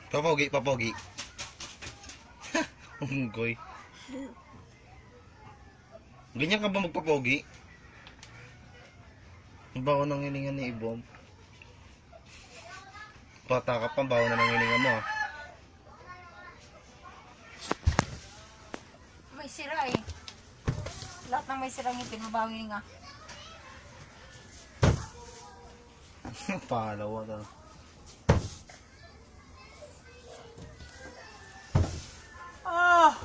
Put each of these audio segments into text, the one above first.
Papogi, papogi. Unggoy. Ganyan ka ba magpapogi? Ang baho ng hininga ni Ibom. Bata ka pa, baho na ng hininga mo. May sira eh. Lahat ng may sirang ngipin, mabaho hininga. Palawa ka. Ah!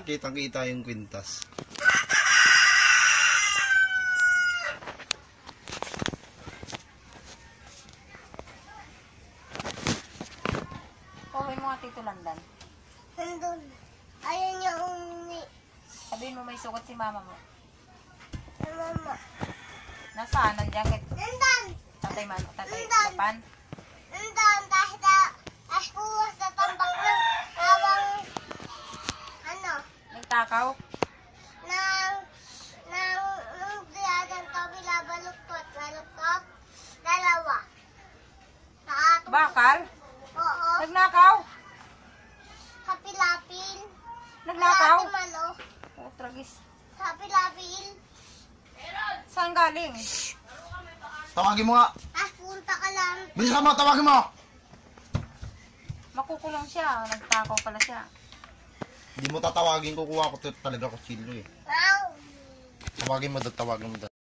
Kitang-kita yung kwintas. Pauwi mo nga Tito Landan. Nandun. Ayaw niya umuwi. Sabihin mo may sugat si mama mo. Ay, mama. Nasaan? Nandiyan kay Nandun! tatay man, tatay Landan. Japan. Nandun. Dahil as puwas na tambak ng awang ano, Nagtakaw. nung diyadan tabi labaluktot, baluktot, dalawa. Nakatong. Bakal? Oo. Nagnakaw? Kapilapil. Nagnakaw? Malati malo. Oh, tragis. Kapilapil. Saan galing? Tawagin mo nga. Punta ka lang. Bilisan mo, tawagin mo. Makukulong siya. Nagtakaw pala siya. Hindi mo tatawagin, kukuha ko talaga kutsilyo eh. Wow. Tawagin mo doon, tawagin mo doon.